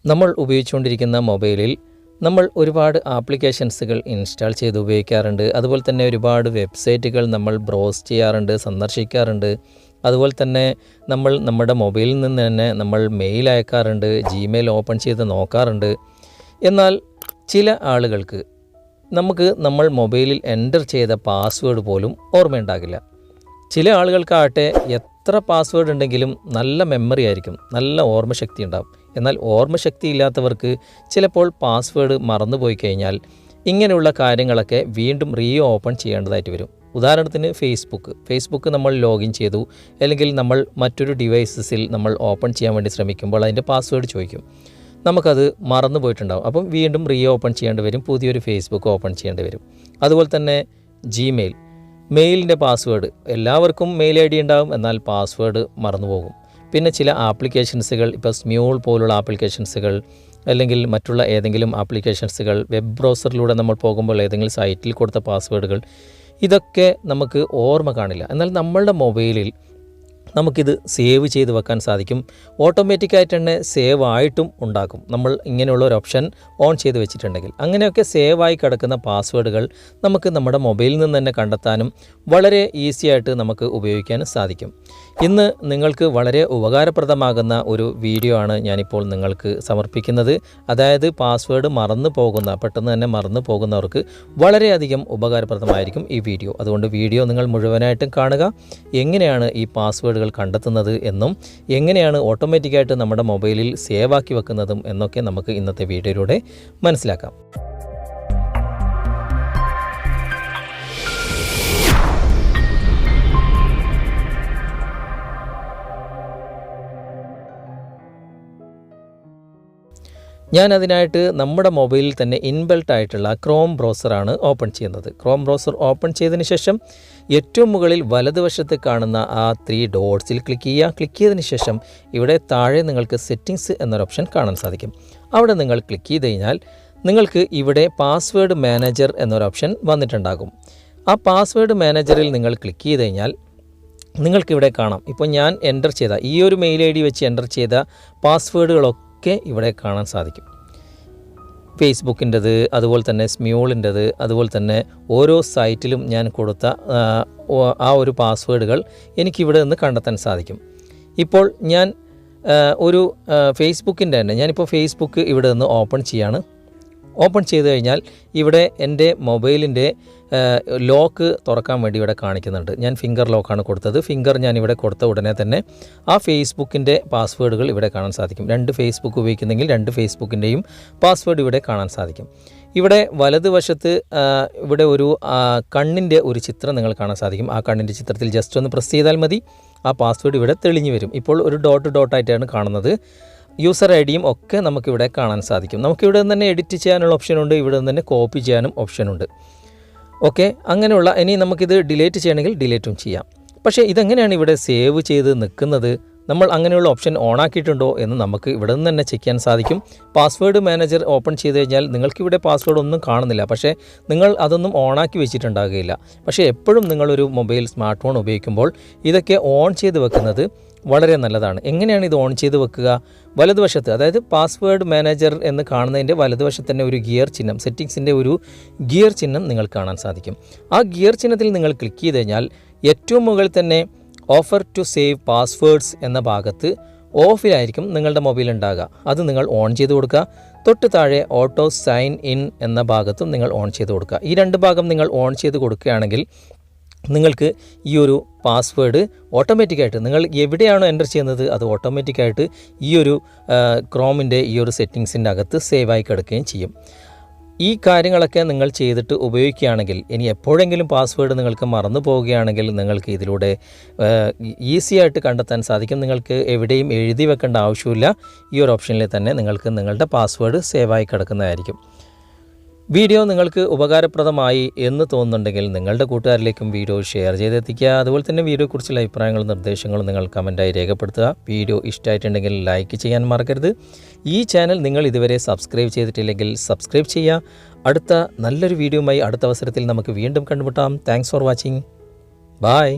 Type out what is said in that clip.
നമ്മൾ ഉപയോഗിച്ചുകൊണ്ടിരിക്കുന്ന മൊബൈലിൽ നമ്മൾ ഒരുപാട് ആപ്ലിക്കേഷൻസുകൾ ഇൻസ്റ്റാൾ ചെയ്ത് ഉപയോഗിക്കാറുണ്ട്. അതുപോലെ തന്നെ ഒരുപാട് വെബ്സൈറ്റുകൾ നമ്മൾ ബ്രൗസ് ചെയ്യാറുണ്ട്, സന്ദർശിക്കാറുണ്ട്. അതുപോലെ തന്നെ നമ്മൾ നമ്മുടെ മൊബൈലിൽ നിന്ന് തന്നെ നമ്മൾ മെയിൽ അയക്കാറുണ്ട്, ജിമെയിൽ ഓപ്പൺ ചെയ്ത് നോക്കാറുണ്ട്. എന്നാൽ ചില ആളുകൾക്ക് നമ്മൾ മൊബൈലിൽ എൻ്റർ ചെയ്ത പാസ്വേഡ് പോലും ഓർമ്മയുണ്ടാകില്ല. ചില ആളുകൾക്കാകട്ടെ എത്ര പാസ്വേഡ് ഉണ്ടെങ്കിലും നല്ല മെമ്മറി ആയിരിക്കും, നല്ല ഓർമ്മശക്തി ഉണ്ടാകും. എന്നാൽ ഓർമ്മശക്തി ഇല്ലാത്തവർക്ക് ചിലപ്പോൾ പാസ്വേഡ് മറന്നുപോയി കഴിഞ്ഞാൽ ഇങ്ങനെയുള്ള കാര്യങ്ങളൊക്കെ വീണ്ടും ഓപ്പൺ ചെയ്യേണ്ടതായിട്ട് വരും. ഉദാഹരണത്തിന് ഫേസ്ബുക്ക് നമ്മൾ ലോഗിൻ ചെയ്തു, അല്ലെങ്കിൽ നമ്മൾ മറ്റൊരു ഡിവൈസസിൽ നമ്മൾ ഓപ്പൺ ചെയ്യാൻ വേണ്ടി ശ്രമിക്കുമ്പോൾ അതിൻ്റെ പാസ്വേഡ് ചോദിക്കും. നമുക്കത് മറന്നു പോയിട്ടുണ്ടാകും. അപ്പം വീണ്ടും ഓപ്പൺ ചെയ്യേണ്ടി വരും, പുതിയൊരു ഫേസ്ബുക്ക് ഓപ്പൺ ചെയ്യേണ്ടി വരും. അതുപോലെ തന്നെ മെയിലിൻ്റെ പാസ്വേഡ്, എല്ലാവർക്കും മെയിൽ ഐ ഡി ഉണ്ടാകും, എന്നാൽ പാസ്വേഡ് മറന്നു പോകും. പിന്നെ ചില ആപ്ലിക്കേഷൻസുകൾ, ഇപ്പോൾ സ്മ്യൂൾ പോലുള്ള ആപ്ലിക്കേഷൻസുകൾ, അല്ലെങ്കിൽ മറ്റുള്ള ഏതെങ്കിലും ആപ്ലിക്കേഷൻസുകൾ, വെബ് ബ്രൗസറിലൂടെ നമ്മൾ പോകുമ്പോൾ ഏതെങ്കിലും സൈറ്റിൽ കൊടുത്ത പാസ്വേഡുകൾ, ഇതൊക്കെ നമുക്ക് ഓർമ്മ കാണില്ല. എന്നാൽ നമ്മളുടെ മൊബൈലിൽ നമുക്കിത് സേവ് ചെയ്ത് വെക്കാൻ സാധിക്കും. ഓട്ടോമാറ്റിക്കായിട്ട് തന്നെ സേവ് ആയിട്ടും ഉണ്ടാക്കും, നമ്മൾ ഇങ്ങനെയുള്ള ഒരു ഓപ്ഷൻ ഓൺ ചെയ്ത് വെച്ചിട്ടുണ്ടെങ്കിൽ. അങ്ങനെയൊക്കെ സേവായി കിടക്കുന്ന പാസ്വേഡുകൾ നമുക്ക് നമ്മുടെ മൊബൈലിൽ നിന്ന് തന്നെ കണ്ടെത്താനും വളരെ ഈസി ആയിട്ട് നമുക്ക് ഉപയോഗിക്കാനും സാധിക്കും. ഇന്ന് നിങ്ങൾക്ക് വളരെ ഉപകാരപ്രദമാകുന്ന ഒരു വീഡിയോ ആണ് ഞാനിപ്പോൾ നിങ്ങൾക്ക് സമർപ്പിക്കുന്നത്. അതായത് പാസ്വേഡ് പെട്ടെന്ന് തന്നെ മറന്നു പോകുന്നവർക്ക് വളരെയധികം ഉപകാരപ്രദമായിരിക്കും ഈ വീഡിയോ. അതുകൊണ്ട് വീഡിയോ നിങ്ങൾ മുഴുവനായിട്ടും കാണുക. എങ്ങനെയാണ് ഈ പാസ്വേഡുകൾ കണ്ടെത്തുന്നത് എന്നും എങ്ങനെയാണ് ഓട്ടോമാറ്റിക്കായിട്ട് നമ്മുടെ മൊബൈലിൽ സേവ് ആക്കി വെക്കുന്നതും എന്നൊക്കെ നമുക്ക് ഇന്നത്തെ വീഡിയോയിലൂടെ മനസ്സിലാക്കാം. ഞാൻ അതിനായിട്ട് നമ്മുടെ മൊബൈലിൽ തന്നെ ഇൻബിൽട്ട് ആയിട്ടുള്ള ക്രോം ബ്രൗസറാണ് ഓപ്പൺ ചെയ്യുന്നത്. ക്രോം ബ്രൗസർ ഓപ്പൺ ചെയ്തതിന് ശേഷം ഏറ്റവും മുകളിൽ വലതുവശത്ത് കാണുന്ന ആ 3 ഡോട്ട്സിൽ ക്ലിക്ക് ചെയ്യുക. ക്ലിക്ക് ചെയ്തതിന് ശേഷം ഇവിടെ താഴെ നിങ്ങൾക്ക് സെറ്റിങ്സ് എന്നൊരു ഓപ്ഷൻ കാണാൻ സാധിക്കും. അവിടെ നിങ്ങൾ ക്ലിക്ക് ചെയ്ത് കഴിഞ്ഞാൽ നിങ്ങൾക്ക് ഇവിടെ പാസ്വേഡ് മാനേജർ എന്നൊരു ഓപ്ഷൻ വന്നിട്ടുണ്ടാകും. ആ പാസ്വേഡ് മാനേജറിൽ നിങ്ങൾ ക്ലിക്ക് ചെയ്ത് കഴിഞ്ഞാൽ നിങ്ങൾക്കിവിടെ കാണാം, ഇപ്പോൾ ഞാൻ എൻ്റർ ചെയ്ത ഈ ഒരു മെയിൽ ഐ ഡി വെച്ച് എൻ്റർ ചെയ്ത പാസ്വേഡുകളൊക്കെ ഇവിടെ കാണാൻ സാധിക്കും. ഫേസ്ബുക്കിൻ്റെത്, അതുപോലെ തന്നെ സ്മ്യൂളിൻ്റെത്, അതുപോലെ തന്നെ ഓരോ സൈറ്റിലും ഞാൻ കൊടുത്ത ആ ഒരു പാസ്വേഡുകൾ എനിക്കിവിടെ നിന്ന് കണ്ടെത്താൻ സാധിക്കും. ഇപ്പോൾ ഞാൻ ഒരു ഫേസ്ബുക്കിൻ്റെ തന്നെ ഞാനിപ്പോൾ ഫേസ്ബുക്ക് ഇവിടെ നിന്ന് ഓപ്പൺ ചെയ്യാണ്. ഓപ്പൺ ചെയ്ത് കഴിഞ്ഞാൽ ഇവിടെ എൻ്റെ മൊബൈലിൻ്റെ ലോക്ക് തുറക്കാൻ വേണ്ടി ഇവിടെ കാണിക്കുന്നുണ്ട്. ഞാൻ ഫിംഗർ ലോക്കാണ് കൊടുത്തത്. ഫിംഗർ ഞാൻ ഇവിടെ കൊടുത്ത ഉടനെ തന്നെ ആ ഫേസ്ബുക്കിൻ്റെ പാസ്വേഡുകൾ ഇവിടെ കാണാൻ സാധിക്കും. 2 ഫേസ്ബുക്ക് ഉപയോഗിക്കുന്നെങ്കിൽ 2 ഫേസ്ബുക്കിൻ്റെയും പാസ്വേഡ് ഇവിടെ കാണാൻ സാധിക്കും. ഇവിടെ വലതുവശത്ത് ഇവിടെ ഒരു കണ്ണിൻ്റെ ഒരു ചിത്രം നിങ്ങൾ കാണാൻ സാധിക്കും. ആ കണ്ണിൻ്റെ ചിത്രത്തിൽ ജസ്റ്റ് ഒന്ന് പ്രസ് ചെയ്താൽ മതി, ആ പാസ്വേഡ് ഇവിടെ തെളിഞ്ഞു വരും. ഇപ്പോൾ ഒരു ഡോട്ടായിട്ടാണ് കാണുന്നത്. യൂസർ ഐ ഡിയും ഒക്കെ നമുക്കിവിടെ കാണാൻ സാധിക്കും. നമുക്കിവിടെ നിന്ന് തന്നെ എഡിറ്റ് ചെയ്യാനുള്ള ഓപ്ഷനുണ്ട്, ഇവിടെ നിന്ന് തന്നെ കോപ്പി ചെയ്യാനും ഓപ്ഷനുണ്ട്. ഓക്കെ, അങ്ങനെയുള്ള ഇനി നമുക്കിത് ഡിലീറ്റ് ചെയ്യണമെങ്കിൽ ഡിലീറ്റും ചെയ്യാം. പക്ഷേ ഇതെങ്ങനെയാണ് ഇവിടെ സേവ് ചെയ്ത് നിൽക്കുന്നത്, നമ്മൾ അങ്ങനെയുള്ള ഓപ്ഷൻ ഓൺ ആക്കിയിട്ടുണ്ടോ എന്ന് നമുക്ക് ഇവിടെ നിന്ന് തന്നെ ചെക്ക് ചെയ്യാൻ സാധിക്കും. പാസ്വേഡ് മാനേജർ ഓപ്പൺ ചെയ്ത് കഴിഞ്ഞാൽ നിങ്ങൾക്കിവിടെ പാസ്വേഡ് ഒന്നും കാണുന്നില്ല, പക്ഷേ നിങ്ങൾ അതൊന്നും ഓണാക്കി വെച്ചിട്ടുണ്ടാകുകയില്ല. പക്ഷേ എപ്പോഴും നിങ്ങളൊരു സ്മാർട്ട് ഫോൺ ഉപയോഗിക്കുമ്പോൾ ഇതൊക്കെ ഓൺ ചെയ്ത് വെക്കുന്നത് വളരെ നല്ലതാണ്. എങ്ങനെയാണ് ഇത് ഓൺ ചെയ്ത് വെക്കുക? വലതുവശത്ത്, അതായത് പാസ്വേഡ് മാനേജർ എന്ന് കാണുന്നതിൻ്റെ വലതുവശത്ത് തന്നെ ഒരു ഗിയർ ചിഹ്നം, സെറ്റിങ്സിൻ്റെ ഒരു ഗിയർ ചിഹ്നം നിങ്ങൾ കാണാൻ സാധിക്കും. ആ ഗിയർ ചിഹ്നത്തിൽ നിങ്ങൾ ക്ലിക്ക് ചെയ്ത് കഴിഞ്ഞാൽ ഏറ്റവും മുകളിൽ തന്നെ ഓഫർ ടു സേവ് പാസ്വേഡ്സ് എന്ന ഭാഗത്ത് ഓഫിലായിരിക്കും നിങ്ങളുടെ മൊബൈൽ ഉണ്ടാകുക. അത് നിങ്ങൾ ഓൺ ചെയ്ത് കൊടുക്കുക. തൊട്ട് താഴെ ഓട്ടോ സൈൻ ഇൻ എന്ന ഭാഗത്തും നിങ്ങൾ ഓൺ ചെയ്ത് കൊടുക്കുക. ഈ 2 ഭാഗം നിങ്ങൾ ഓൺ ചെയ്ത് കൊടുക്കുകയാണെങ്കിൽ നിങ്ങൾക്ക് ഈ ഒരു പാസ്വേഡ് ഓട്ടോമാറ്റിക്കായിട്ട് നിങ്ങൾ എവിടെയാണോ എൻ്റർ ചെയ്യുന്നത് അത് ഓട്ടോമാറ്റിക്കായിട്ട് ഈ ഒരു ക്രോമിൻ്റെ ഈ ഒരു സെറ്റിങ്സിൻ്റെ അകത്ത് സേവായി കിടക്കുകയും ചെയ്യും. ഈ കാര്യങ്ങളൊക്കെ നിങ്ങൾ ചെയ്തിട്ട് ഉപയോഗിക്കുകയാണെങ്കിൽ, ഇനി എപ്പോഴെങ്കിലും പാസ്വേഡ് നിങ്ങൾക്ക് മറന്നു പോവുകയാണെങ്കിൽ നിങ്ങൾക്ക് ഇതിലൂടെ ഈസി ആയിട്ട് കണ്ടെത്താൻ സാധിക്കും. നിങ്ങൾക്ക് എവിടെയും എഴുതി വെക്കേണ്ട ആവശ്യമില്ല. ഈ ഒരു ഓപ്ഷനിൽ തന്നെ നിങ്ങൾക്ക് നിങ്ങളുടെ പാസ്വേഡ് സേവായി കിടക്കുന്നതായിരിക്കും. വീഡിയോ നിങ്ങൾക്ക് ഉപകാരപ്രദമായി എന്ന് തോന്നുന്നുണ്ടെങ്കിൽ നിങ്ങളുടെ കൂട്ടുകാരിലേക്കും വീഡിയോ ഷെയർ ചെയ്തെത്തിക്കുക. അതുപോലെ തന്നെ വീഡിയോയെക്കുറിച്ചുള്ള അഭിപ്രായങ്ങളും നിർദ്ദേശങ്ങളും നിങ്ങൾ കമൻറ്റായി രേഖപ്പെടുത്തുക. വീഡിയോ ഇഷ്ടമായിട്ടുണ്ടെങ്കിൽ ലൈക്ക് ചെയ്യാൻ മറക്കരുത്. ഈ ചാനൽ നിങ്ങൾ ഇതുവരെ സബ്സ്ക്രൈബ് ചെയ്തിട്ടില്ലെങ്കിൽ സബ്സ്ക്രൈബ് ചെയ്യുക. അടുത്ത നല്ലൊരു വീഡിയോയുമായി അടുത്ത അവസരത്തിൽ നമുക്ക് വീണ്ടും കണ്ടുമുട്ടാം. Thanks for watching. ബൈ.